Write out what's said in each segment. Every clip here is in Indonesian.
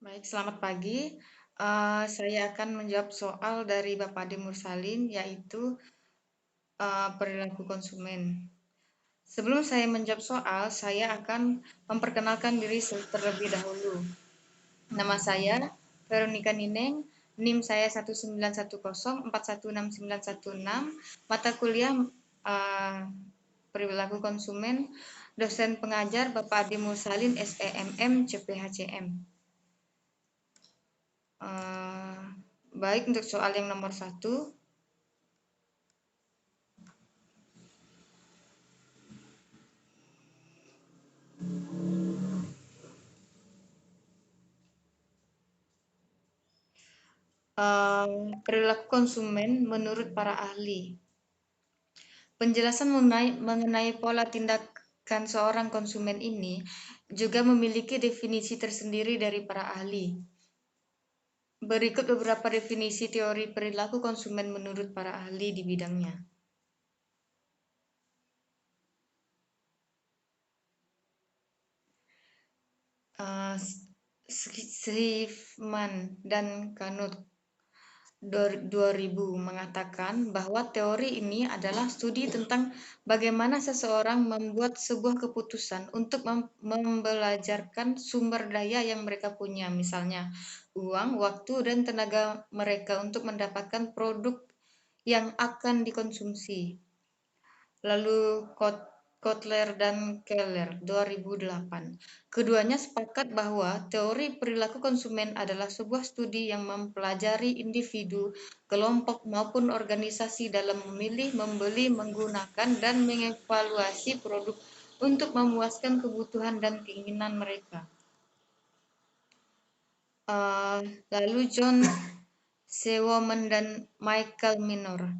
Baik, selamat pagi. Saya akan menjawab soal dari Bapak Ade Mursalin, yaitu perilaku konsumen. Sebelum saya menjawab soal, saya akan memperkenalkan diri terlebih dahulu. Nama saya Veronica Nineng, NIM saya 19104169916, mata kuliah perilaku konsumen, dosen pengajar Bapak Ade Mursalin, SEMM, CPHCM. Baik, untuk soal yang nomor 1, perilaku konsumen menurut para ahli. Penjelasan mengenai pola tindakan seorang konsumen ini juga memiliki definisi tersendiri dari para ahli. Berikut beberapa definisi teori perilaku konsumen menurut para ahli di bidangnya. Schiffman dan Knuth 2000 mengatakan bahwa teori ini adalah studi tentang bagaimana seseorang membuat sebuah keputusan untuk membelajarkan sumber daya yang mereka punya, misalnya uang, waktu, dan tenaga mereka untuk mendapatkan produk yang akan dikonsumsi. Lalu Kotler dan Keller 2008. Keduanya sepakat bahwa teori perilaku konsumen adalah sebuah studi yang mempelajari individu, kelompok maupun organisasi dalam memilih, membeli, menggunakan, dan mengevaluasi produk untuk memuaskan kebutuhan dan keinginan mereka. Lalu John Sewoman dan Michael Minor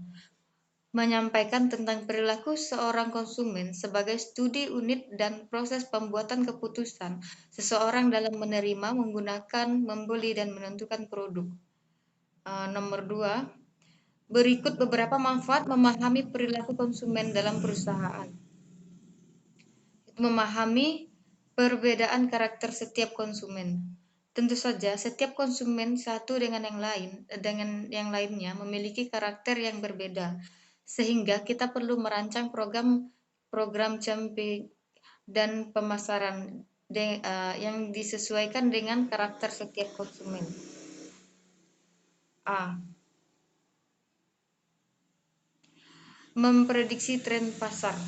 menyampaikan tentang perilaku seorang konsumen sebagai studi unit dan proses pembuatan keputusan seseorang dalam menerima, menggunakan, membeli, dan menentukan produk. Nomor 2, berikut beberapa manfaat memahami perilaku konsumen dalam perusahaan. Memahami perbedaan karakter setiap konsumen. Tentu saja, setiap konsumen satu dengan yang lainnya memiliki karakter yang berbeda, sehingga kita perlu merancang program campaign dan pemasaran yang disesuaikan dengan karakter setiap konsumen. A. Memprediksi tren pasar.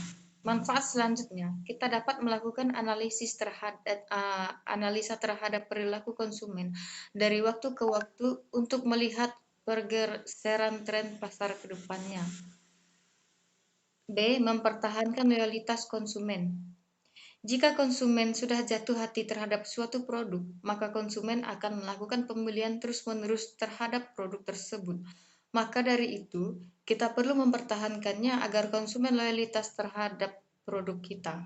Manfaat selanjutnya, kita dapat melakukan analisa terhadap perilaku konsumen dari waktu ke waktu untuk melihat pergeseran tren pasar ke depannya. B. Mempertahankan loyalitas konsumen. Jika konsumen sudah jatuh hati terhadap suatu produk, maka konsumen akan melakukan pembelian terus-menerus terhadap produk tersebut. Maka dari itu, kita perlu mempertahankannya agar konsumen loyalitas terhadap produk kita.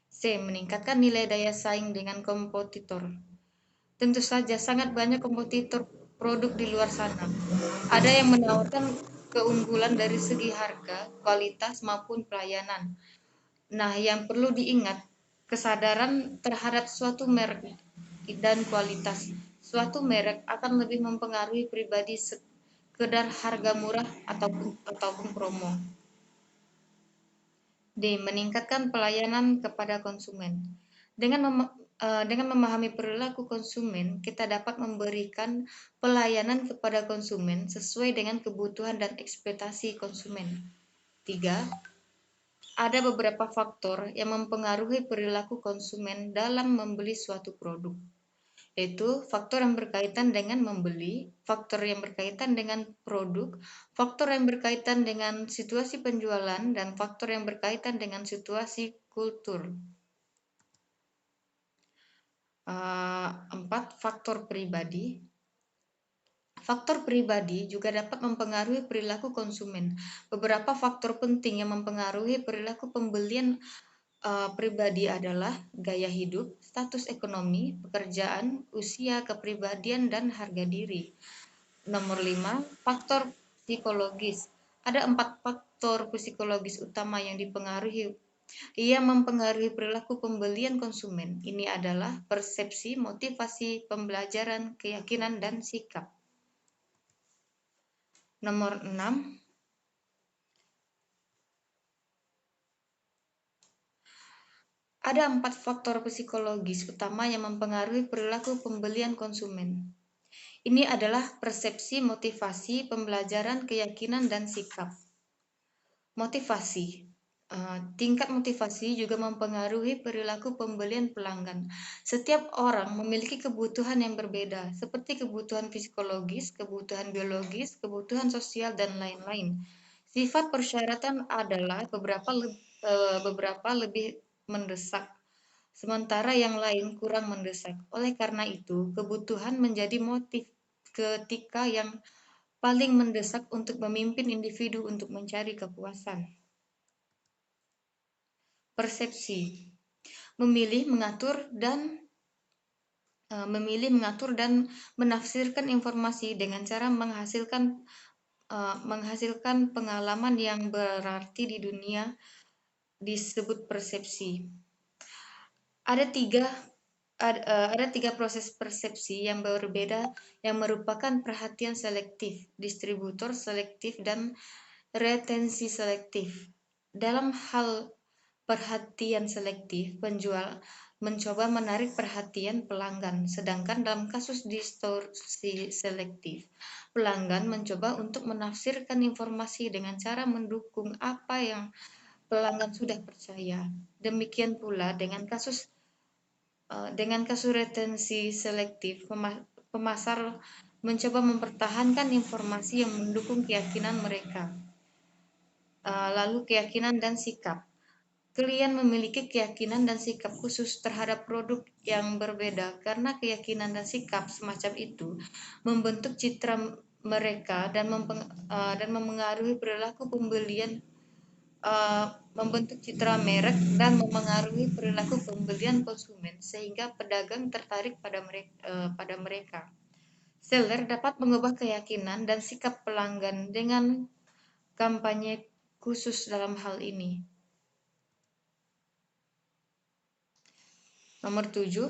C. Meningkatkan nilai daya saing dengan kompetitor. Tentu saja sangat banyak kompetitor produk di luar sana. Ada yang menawarkan keunggulan dari segi harga, kualitas, maupun pelayanan. Nah, yang perlu diingat, kesadaran terhadap suatu merek dan kualitas suatu merek akan lebih mempengaruhi pribadi sekedar harga murah ataupun promo. D. Meningkatkan pelayanan kepada konsumen. Dengan memahami perilaku konsumen, kita dapat memberikan pelayanan kepada konsumen sesuai dengan kebutuhan dan ekspektasi konsumen. 3. Ada beberapa faktor yang mempengaruhi perilaku konsumen dalam membeli suatu produk, yaitu faktor yang berkaitan dengan membeli, faktor yang berkaitan dengan produk, faktor yang berkaitan dengan situasi penjualan, dan faktor yang berkaitan dengan situasi kultur. 4. Faktor pribadi. Faktor pribadi juga dapat mempengaruhi perilaku konsumen. Beberapa faktor penting yang mempengaruhi perilaku pembelian pribadi adalah gaya hidup, status ekonomi, pekerjaan, usia, kepribadian, dan harga diri. Nomor 5, faktor psikologis. Ada 4 faktor psikologis utama yang dipengaruhi Ia mempengaruhi perilaku pembelian konsumen. Ini adalah persepsi, motivasi, pembelajaran, keyakinan, dan sikap. Nomor 6. Ada 4 faktor psikologis utama yang mempengaruhi perilaku pembelian konsumen. Ini adalah persepsi, motivasi, pembelajaran, keyakinan, dan sikap. Motivasi. Tingkat motivasi juga mempengaruhi perilaku pembelian pelanggan. Setiap orang memiliki kebutuhan yang berbeda, seperti kebutuhan psikologis, kebutuhan biologis, kebutuhan sosial, dan lain-lain. Sifat persyaratan adalah beberapa lebih mendesak, sementara yang lain kurang mendesak. Oleh karena itu, kebutuhan menjadi motif ketika yang paling mendesak untuk memimpin individu untuk mencari kepuasan. Persepsi. Memilih, mengatur dan menafsirkan informasi dengan cara menghasilkan pengalaman yang berarti di dunia disebut persepsi. Ada tiga proses persepsi yang berbeda yang merupakan perhatian selektif, distributor selektif, dan retensi selektif. Dalam hal perhatian selektif, penjual mencoba menarik perhatian pelanggan, sedangkan dalam kasus distorsi selektif, pelanggan mencoba untuk menafsirkan informasi dengan cara mendukung apa yang pelanggan sudah percaya. Demikian pula dengan kasus retensi selektif, pemasar mencoba mempertahankan informasi yang mendukung keyakinan mereka. Lalu keyakinan dan sikap. Klien memiliki keyakinan dan sikap khusus terhadap produk yang berbeda karena keyakinan dan sikap semacam itu membentuk citra mereka dan memengaruhi perilaku pembelian, membentuk citra merek dan memengaruhi perilaku pembelian konsumen sehingga pedagang tertarik pada mereka. Seller dapat mengubah keyakinan dan sikap pelanggan dengan kampanye khusus dalam hal ini. Nomor 7,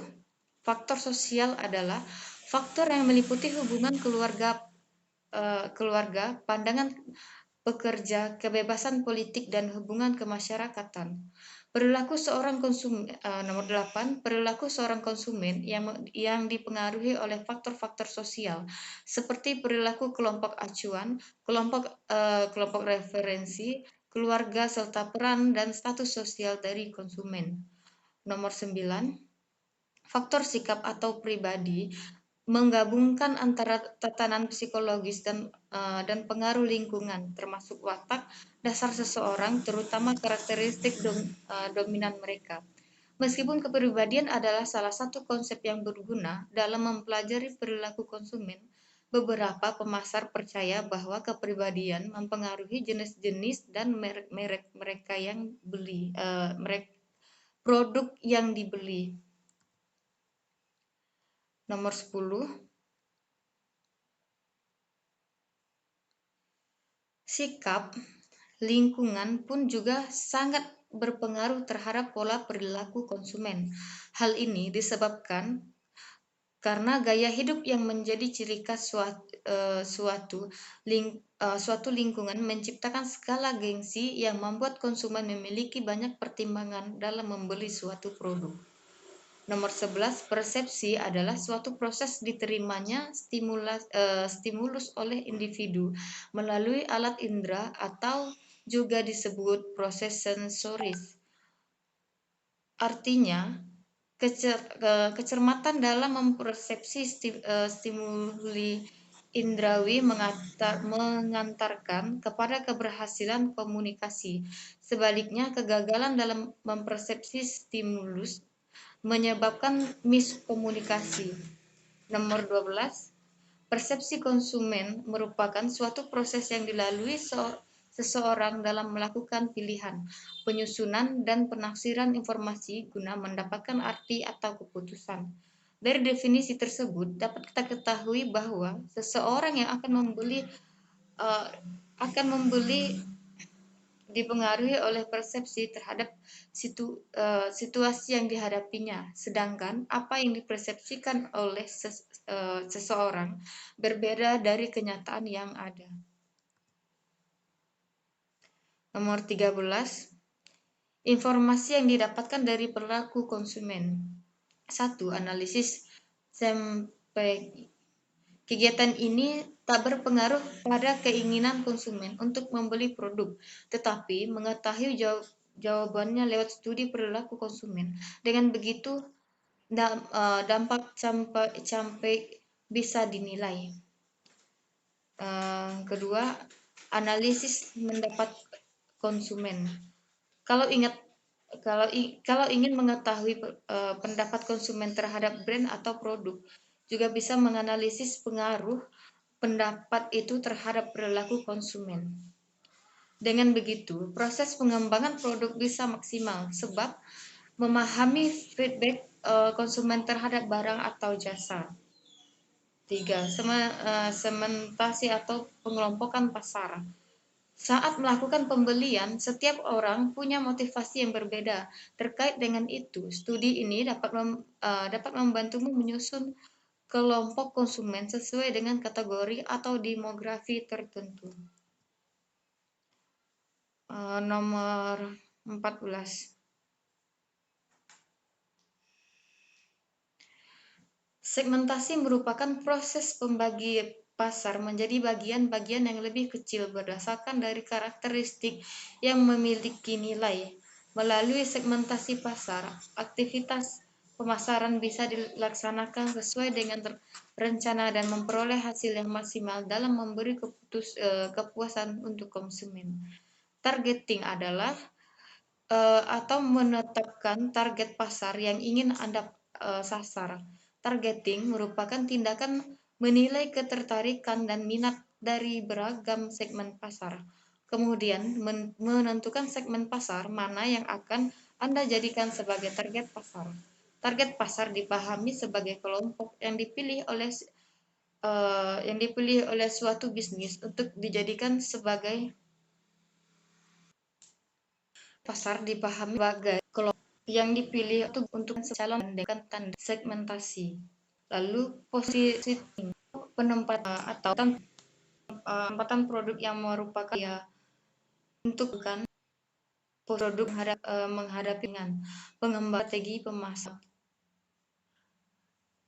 faktor sosial adalah faktor yang meliputi hubungan keluarga, pandangan pekerja, kebebasan politik, dan hubungan kemasyarakatan. Nomor 8, perilaku seorang konsumen yang dipengaruhi oleh faktor-faktor sosial, seperti perilaku kelompok acuan, kelompok referensi, keluarga, serta peran dan status sosial dari konsumen. Nomor 9, faktor sikap atau pribadi menggabungkan antara tatanan psikologis dan pengaruh lingkungan, termasuk watak dasar seseorang, terutama karakteristik dominan mereka. Meskipun kepribadian adalah salah satu konsep yang berguna dalam mempelajari perilaku konsumen, beberapa pemasar percaya bahwa kepribadian mempengaruhi jenis-jenis dan merek produk yang dibeli. Nomor 10, sikap lingkungan pun juga sangat berpengaruh terhadap pola perilaku konsumen. Hal ini disebabkan karena gaya hidup yang menjadi ciri khas suatu lingkungan menciptakan skala gengsi yang membuat konsumen memiliki banyak pertimbangan dalam membeli suatu produk. Nomor 11, persepsi adalah suatu proses diterimanya stimulus oleh individu melalui alat indera atau juga disebut proses sensoris. Artinya, kecermatan dalam mempersepsi stimuli indrawi mengantarkan kepada keberhasilan komunikasi. Sebaliknya, kegagalan dalam mempersepsi stimulus menyebabkan miskomunikasi. Nomor 12, persepsi konsumen merupakan suatu proses yang dilalui seseorang dalam melakukan pilihan, penyusunan, dan penafsiran informasi guna mendapatkan arti atau keputusan. Dari definisi tersebut dapat kita ketahui bahwa seseorang yang akan membeli dipengaruhi oleh persepsi terhadap situasi yang dihadapinya, sedangkan apa yang dipersepsikan oleh seseorang berbeda dari kenyataan yang ada. Nomor 13, informasi yang didapatkan dari perilaku konsumen. 1. Analisis sampai kegiatan ini tak berpengaruh pada keinginan konsumen untuk membeli produk, tetapi mengetahui jawabannya lewat studi perilaku konsumen. Dengan begitu, dampak sampai bisa dinilai. Kedua, analisis mendapat konsumen. Kalau ingin mengetahui pendapat konsumen terhadap brand atau produk, juga bisa menganalisis pengaruh pendapat itu terhadap perilaku konsumen. Dengan begitu, proses pengembangan produk bisa maksimal sebab memahami feedback konsumen terhadap barang atau jasa. 3. Segmentasi atau pengelompokan pasar. Saat melakukan pembelian, setiap orang punya motivasi yang berbeda. Terkait dengan itu, studi ini dapat membantumu menyusun kelompok konsumen sesuai dengan kategori atau demografi tertentu. Nomor 14. Segmentasi merupakan proses pembagi pasar menjadi bagian-bagian yang lebih kecil berdasarkan dari karakteristik yang memiliki nilai. Melalui segmentasi pasar, aktivitas pemasaran bisa dilaksanakan sesuai dengan rencana dan memperoleh hasil yang maksimal dalam memberi kepuasan untuk konsumen. Targeting adalah atau menetapkan target pasar yang ingin Anda sasar. Targeting merupakan tindakan menilai ketertarikan dan minat dari beragam segmen pasar. Kemudian menentukan segmen pasar mana yang akan Anda jadikan sebagai target pasar. Target pasar dipahami sebagai kelompok yang dipilih oleh suatu bisnis untuk dijadikan sebagai pasar dipahami sebagai kelompok yang dipilih untuk calon dengan tanda segmentasi. Lalu positioning penempatan atau penempatan produk yang merupakan ya untuk kan produk menghadapi dengan pengembangan strategi pemasaran.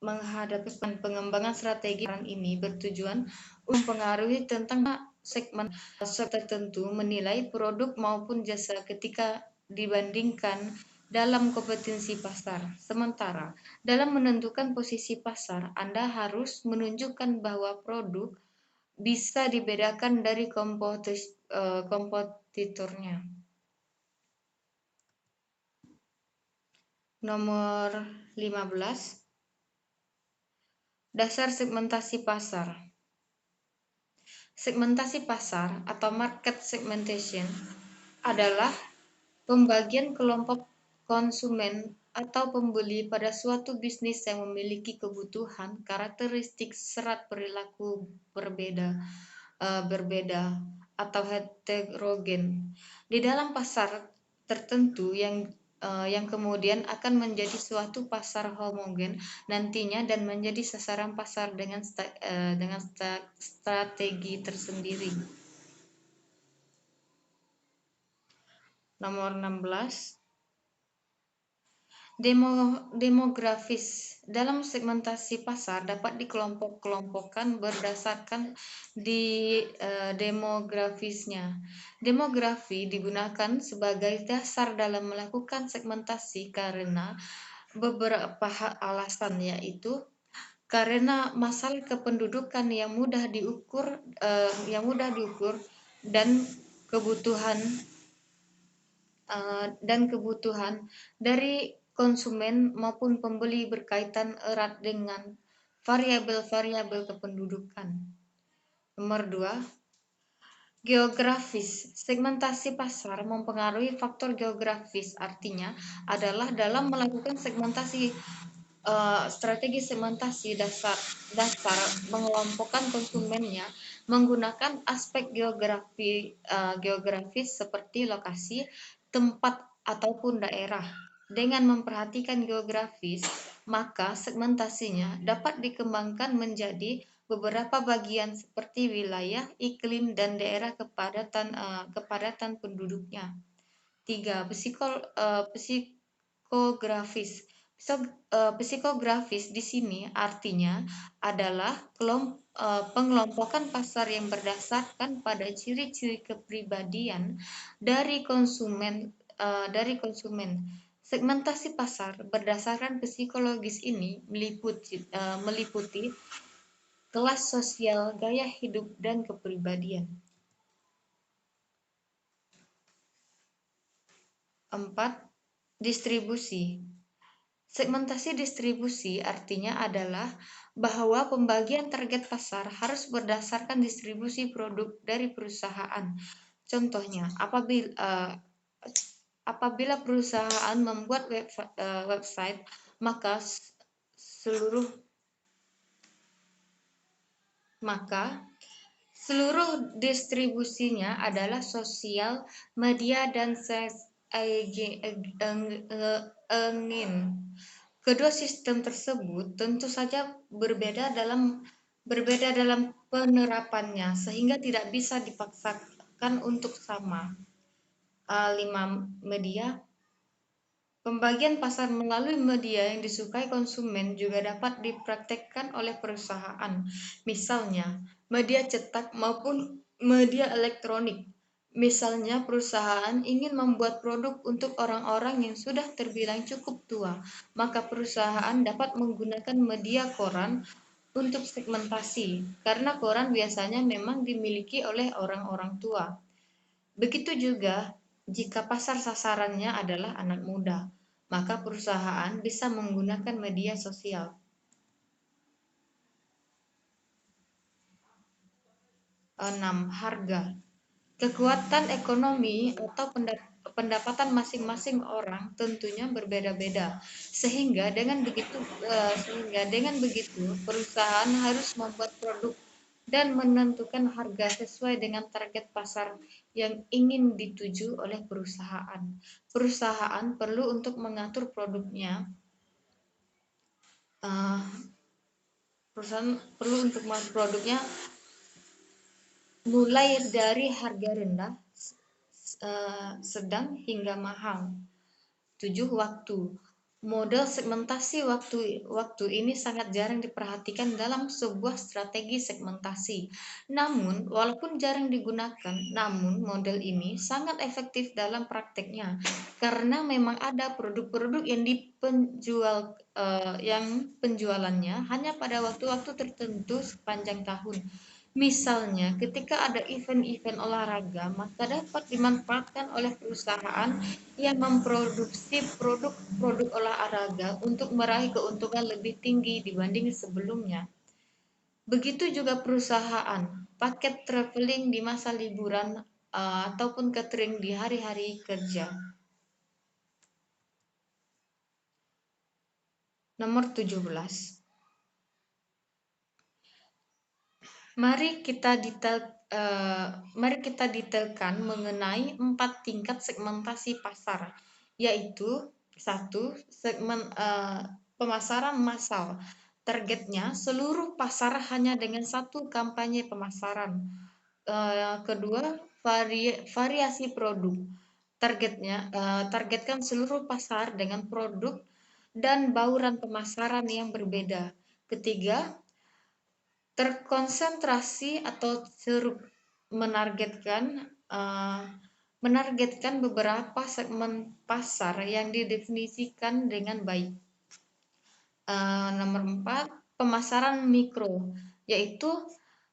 Menghadapi pengembangan strategi ini bertujuan untuk mempengaruhi tentang segmen tertentu menilai produk maupun jasa ketika dibandingkan dalam kompetensi pasar. Sementara dalam menentukan posisi pasar, Anda harus menunjukkan bahwa produk bisa dibedakan dari kompetitornya. Nomor 15. Dasar segmentasi pasar. Segmentasi pasar atau market segmentation adalah pembagian kelompok konsumen atau pembeli pada suatu bisnis yang memiliki kebutuhan, karakteristik, serat perilaku berbeda atau heterogen di dalam pasar tertentu yang kemudian akan menjadi suatu pasar homogen nantinya dan menjadi sasaran pasar dengan strategi tersendiri. Nomor 16. Demografis. Dalam segmentasi pasar dapat dikelompok-kelompokkan berdasarkan demografisnya. Demografi digunakan sebagai dasar dalam melakukan segmentasi karena beberapa alasan, yaitu karena masalah kependudukan yang mudah diukur dan kebutuhan dari konsumen maupun pembeli berkaitan erat dengan variabel-variabel kependudukan. Nomor 2. Geografis. Segmentasi pasar mempengaruhi faktor geografis, artinya adalah dalam melakukan segmentasi strategi segmentasi dasar dasar mengelompokkan konsumennya menggunakan aspek geografis seperti lokasi, tempat ataupun daerah. Dengan memperhatikan geografis, maka segmentasinya dapat dikembangkan menjadi beberapa bagian seperti wilayah, iklim, dan daerah kepadatan penduduknya. 3. Psikografis. Psikografis di sini artinya adalah pengelompokan pasar yang berdasarkan pada ciri-ciri kepribadian dari konsumen. Segmentasi pasar berdasarkan psikologis ini meliputi kelas sosial, gaya hidup, dan kepribadian. 4. Distribusi. Segmentasi distribusi artinya adalah bahwa pembagian target pasar harus berdasarkan distribusi produk dari perusahaan. Contohnya, apabila perusahaan membuat website, maka seluruh distribusinya adalah sosial, media, dan engine. Kedua sistem tersebut tentu saja berbeda dalam penerapannya, sehingga tidak bisa dipaksakan untuk sama. 5. Media. Pembagian pasar melalui media yang disukai konsumen juga dapat dipraktekkan oleh perusahaan, misalnya media cetak maupun media elektronik. Misalnya, perusahaan ingin membuat produk untuk orang-orang yang sudah terbilang cukup tua, maka perusahaan dapat menggunakan media koran untuk segmentasi, karena koran biasanya memang dimiliki oleh orang-orang tua. Begitu juga jika pasar sasarannya adalah anak muda, maka perusahaan bisa menggunakan media sosial. 6. Harga. Kekuatan ekonomi atau pendapatan masing-masing orang tentunya berbeda-beda, sehingga dengan begitu perusahaan harus membuat produk dan menentukan harga sesuai dengan target pasar yang ingin dituju oleh perusahaan. Perusahaan perlu untuk mengatur produknya mulai dari harga rendah, sedang hingga mahal. 7. Waktu. Model segmentasi waktu ini sangat jarang diperhatikan dalam sebuah strategi segmentasi. Namun, walaupun jarang digunakan, namun model ini sangat efektif dalam prakteknya karena memang ada produk-produk yang penjualannya hanya pada waktu-waktu tertentu sepanjang tahun. Misalnya, ketika ada event-event olahraga, maka dapat dimanfaatkan oleh perusahaan yang memproduksi produk-produk olahraga untuk meraih keuntungan lebih tinggi dibanding sebelumnya. Begitu juga perusahaan, paket traveling di masa liburan ataupun catering di hari-hari kerja. Nomor 17. Mari kita detailkan mengenai 4 tingkat segmentasi pasar, yaitu 1. Pemasaran massal. Targetnya seluruh pasar hanya dengan satu kampanye pemasaran. Kedua, variasi produk. Targetkan seluruh pasar dengan produk dan bauran pemasaran yang berbeda. Ketiga, terkonsentrasi atau ceruk, menargetkan beberapa segmen pasar yang didefinisikan dengan baik. Nomor 4, pemasaran mikro, yaitu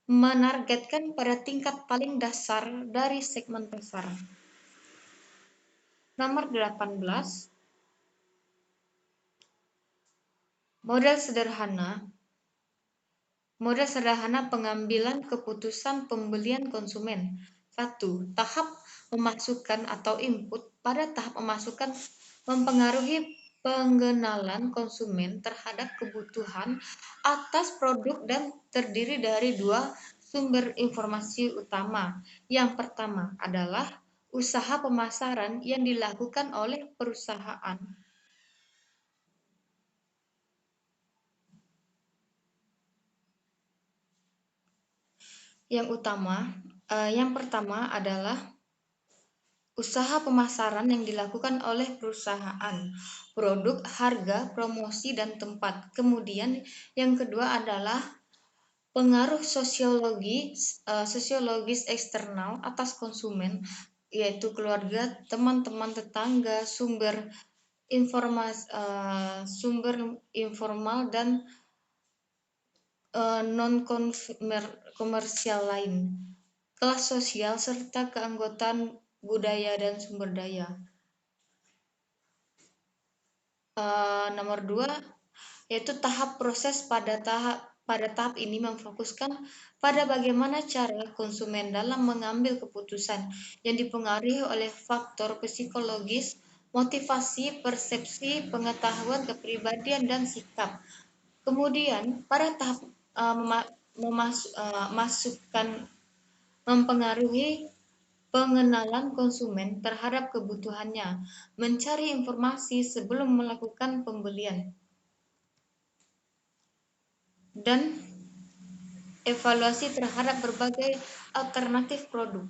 menargetkan pada tingkat paling dasar dari segmen pasar. Nomor 18, model sederhana pengambilan keputusan pembelian konsumen. 1. Tahap pemasukan atau input. Pada tahap pemasukan mempengaruhi pengenalan konsumen terhadap kebutuhan atas produk dan terdiri dari dua sumber informasi utama. Yang pertama adalah usaha pemasaran yang dilakukan oleh perusahaan. Yang pertama adalah usaha pemasaran yang dilakukan oleh perusahaan, produk, harga, promosi, dan tempat. Kemudian yang kedua adalah pengaruh sosiologis eksternal atas konsumen, yaitu keluarga, teman-teman, tetangga, sumber informal dan non-komersial lain, kelas sosial, serta keanggotaan budaya dan sumber daya. Nomor 2 yaitu tahap proses. Pada tahap ini memfokuskan pada bagaimana cara konsumen dalam mengambil keputusan yang dipengaruhi oleh faktor psikologis, motivasi, persepsi, pengetahuan, kepribadian, dan sikap. Kemudian pada tahap masukkan mempengaruhi pengenalan konsumen terhadap kebutuhannya, mencari informasi sebelum melakukan pembelian, dan evaluasi terhadap berbagai alternatif produk.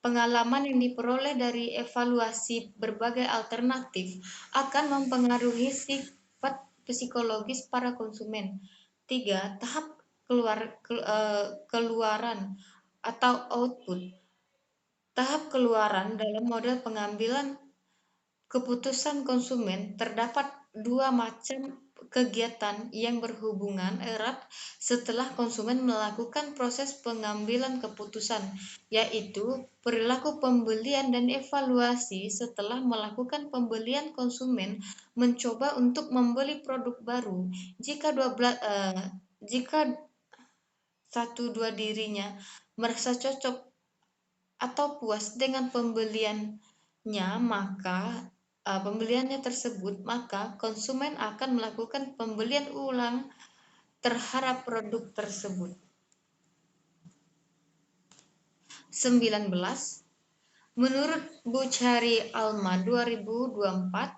Pengalaman yang diperoleh dari evaluasi berbagai alternatif akan mempengaruhi sifat psikologis para konsumen. 3. Tahap keluaran atau output. Tahap keluaran dalam model pengambilan keputusan konsumen terdapat dua macam kegiatan yang berhubungan erat setelah konsumen melakukan proses pengambilan keputusan, yaitu perilaku pembelian dan evaluasi. Setelah melakukan pembelian, konsumen mencoba untuk membeli produk baru jika dua dirinya merasa cocok atau puas dengan pembeliannya tersebut, maka konsumen akan melakukan pembelian ulang terhadap produk tersebut. 19. Menurut Buchari Alma 2024,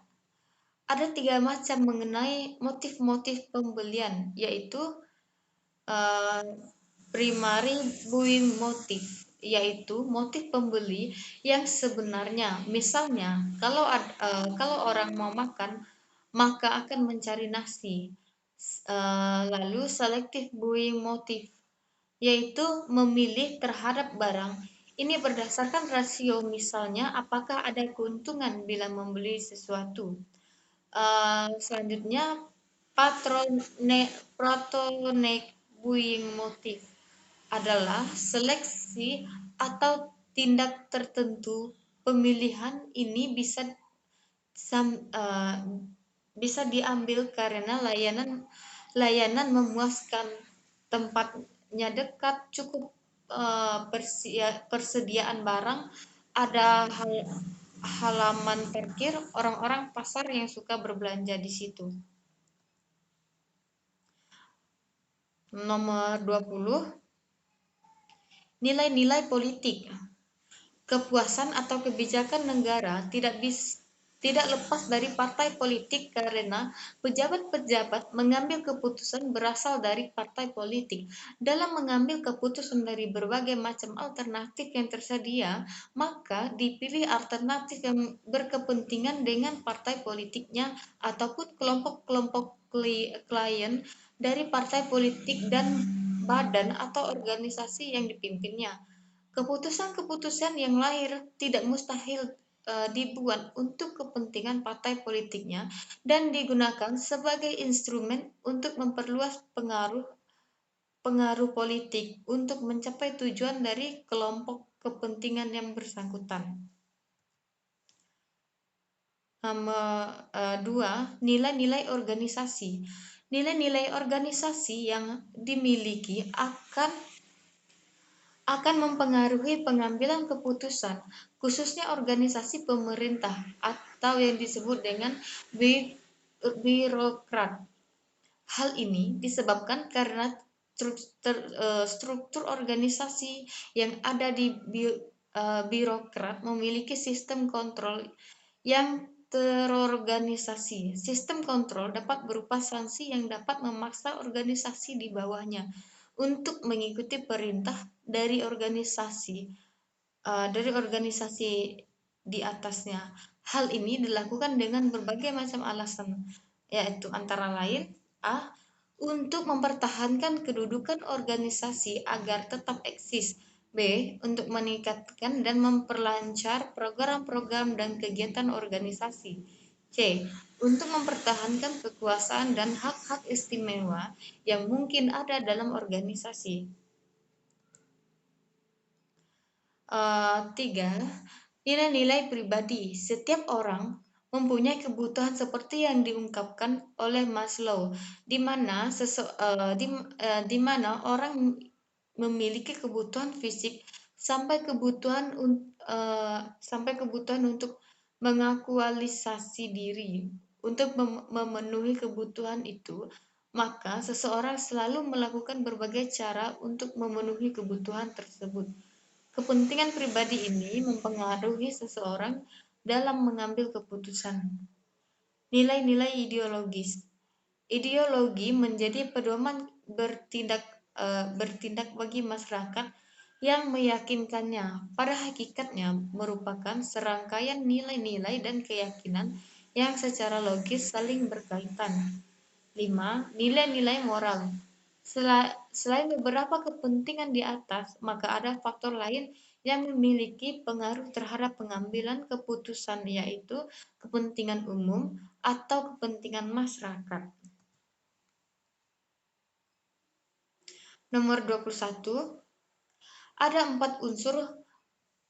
ada 3 macam mengenai motif-motif pembelian, yaitu primary buying motive, yaitu motif pembeli yang sebenarnya. Misalnya, kalau orang mau makan, maka akan mencari nasi. Lalu selective buying motive, yaitu memilih terhadap barang. Ini berdasarkan rasio, misalnya apakah ada keuntungan bila membeli sesuatu. Selanjutnya, platonic buying motive adalah seleksi atau tindak tertentu. Pemilihan ini bisa diambil karena layanan memuaskan, tempatnya dekat, cukup persediaan barang, ada halaman parkir, orang-orang pasar yang suka berbelanja di situ. Nomor 20, nilai-nilai politik. Kepuasan atau kebijakan negara tidak lepas dari partai politik karena pejabat-pejabat mengambil keputusan berasal dari partai politik. Dalam mengambil keputusan dari berbagai macam alternatif yang tersedia, maka dipilih alternatif yang berkepentingan dengan partai politiknya ataupun kelompok-kelompok klien dari partai politik dan badan atau organisasi yang dipimpinnya. Keputusan-keputusan yang lahir tidak mustahil dibuat untuk kepentingan partai politiknya dan digunakan sebagai instrumen untuk memperluas pengaruh politik untuk mencapai tujuan dari kelompok kepentingan yang bersangkutan. Nomor 2, nilai-nilai organisasi. Nilai-nilai organisasi yang dimiliki akan mempengaruhi pengambilan keputusan, khususnya organisasi pemerintah atau yang disebut dengan birokrat. Hal ini disebabkan karena struktur organisasi yang ada di birokrat memiliki sistem kontrol yang terorganisasi. Sistem kontrol dapat berupa sanksi yang dapat memaksa organisasi di bawahnya untuk mengikuti perintah dari organisasi di atasnya. Hal ini dilakukan dengan berbagai macam alasan, yaitu antara lain A. Untuk mempertahankan kedudukan organisasi agar tetap eksis. B. Untuk meningkatkan dan memperlancar program-program dan kegiatan organisasi. C. Untuk mempertahankan kekuasaan dan hak-hak istimewa yang mungkin ada dalam organisasi. 3. Nilai-nilai pribadi. Setiap orang mempunyai kebutuhan seperti yang diungkapkan oleh Maslow, di mana orang memiliki kebutuhan fisik sampai kebutuhan untuk mengaktualisasi diri. Untuk memenuhi kebutuhan itu, maka seseorang selalu melakukan berbagai cara untuk memenuhi kebutuhan tersebut. Kepentingan pribadi ini mempengaruhi seseorang dalam mengambil keputusan. Nilai-nilai ideologis. Ideologi menjadi pedoman bertindak bagi masyarakat yang meyakinkannya. Pada hakikatnya merupakan serangkaian nilai-nilai dan keyakinan yang secara logis saling berkaitan. 5. Nilai-nilai moral. Selain beberapa kepentingan di atas, maka ada faktor lain yang memiliki pengaruh terhadap pengambilan keputusan, yaitu kepentingan umum atau kepentingan masyarakat. Nomor 21. Ada 4 unsur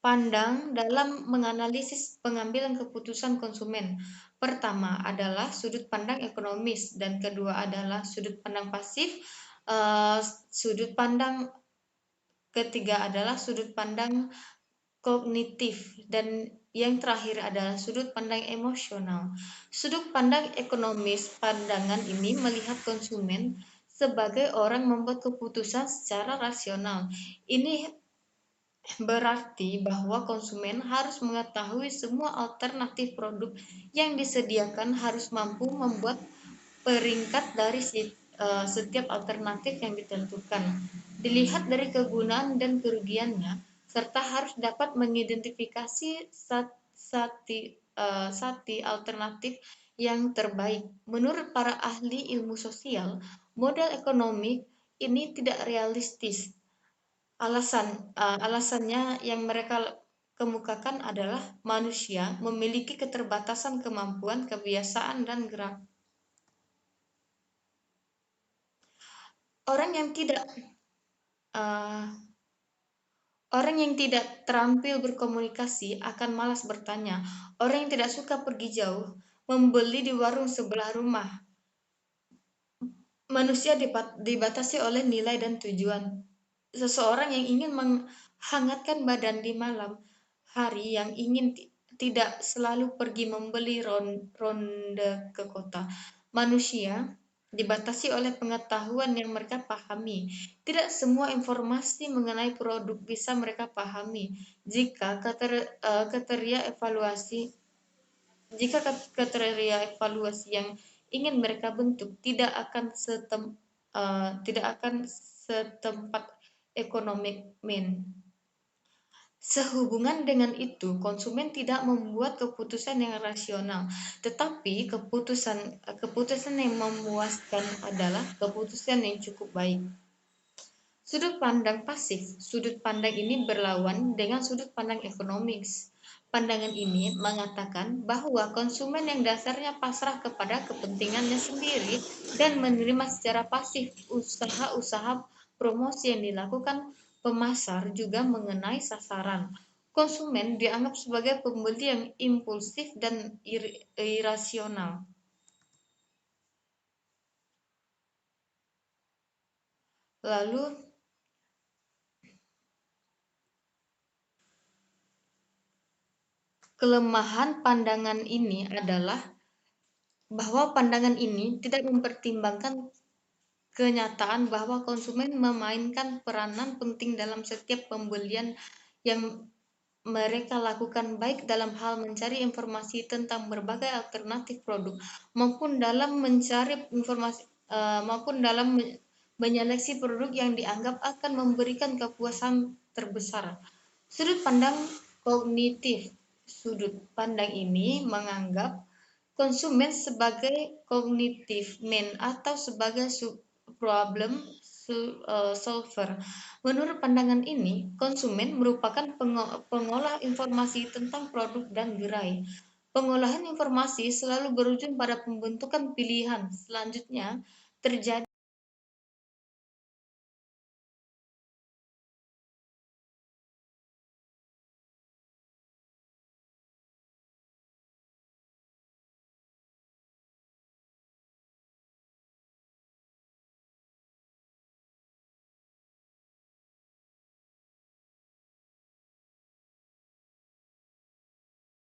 pandang dalam menganalisis pengambilan keputusan konsumen. Pertama adalah sudut pandang ekonomis, dan kedua adalah sudut pandang pasif. Sudut pandang ketiga adalah sudut pandang kognitif, dan yang terakhir adalah sudut pandang emosional. Sudut pandang ekonomis, pandangan ini melihat konsumen sebagai orang membuat keputusan secara rasional. Ini berarti bahwa konsumen harus mengetahui semua alternatif produk yang disediakan, harus mampu membuat peringkat dari setiap alternatif yang ditentukan, dilihat dari kegunaan dan kerugiannya, serta harus dapat mengidentifikasi sati alternatif yang terbaik. Menurut para ahli ilmu sosial, model ekonomi ini tidak realistis. Alasannya yang mereka kemukakan adalah manusia memiliki keterbatasan kemampuan, kebiasaan, dan gerak. Orang yang tidak terampil berkomunikasi akan malas bertanya. Orang yang tidak suka pergi jauh membeli di warung sebelah rumah. Manusia dibatasi oleh nilai dan tujuan. Seseorang yang ingin menghangatkan badan di malam hari, yang ingin tidak selalu pergi membeli ronde ke kota. Manusia dibatasi oleh pengetahuan yang mereka pahami. Tidak semua informasi mengenai produk bisa mereka pahami jika kriteria evaluasi yang ingin mereka bentuk tidak akan setempat ekonomi. Sehubungan dengan itu, konsumen tidak membuat keputusan yang rasional, tetapi keputusan yang memuaskan adalah keputusan yang cukup baik. Sudut pandang pasif. Sudut pandang ini berlawan dengan sudut pandang ekonomis. Pandangan ini mengatakan bahwa konsumen yang dasarnya pasrah kepada kepentingannya sendiri dan menerima secara pasif usaha-usaha promosi yang dilakukan pemasar juga mengenai sasaran. Konsumen dianggap sebagai pembeli yang impulsif dan irasional. Lalu Kelemahan pandangan ini adalah bahwa pandangan ini tidak mempertimbangkan kenyataan bahwa konsumen memainkan peranan penting dalam setiap pembelian yang mereka lakukan, baik dalam hal mencari informasi tentang berbagai alternatif produk maupun dalam menyeleksi produk yang dianggap akan memberikan kepuasan terbesar. Sudut pandang kognitif. Sudut pandang ini menganggap konsumen sebagai kognitif man atau sebagai problem solver. Menurut pandangan ini, konsumen merupakan pengolah informasi tentang produk dan gerai. Pengolahan informasi selalu berujung pada pembentukan pilihan. Selanjutnya, terjadi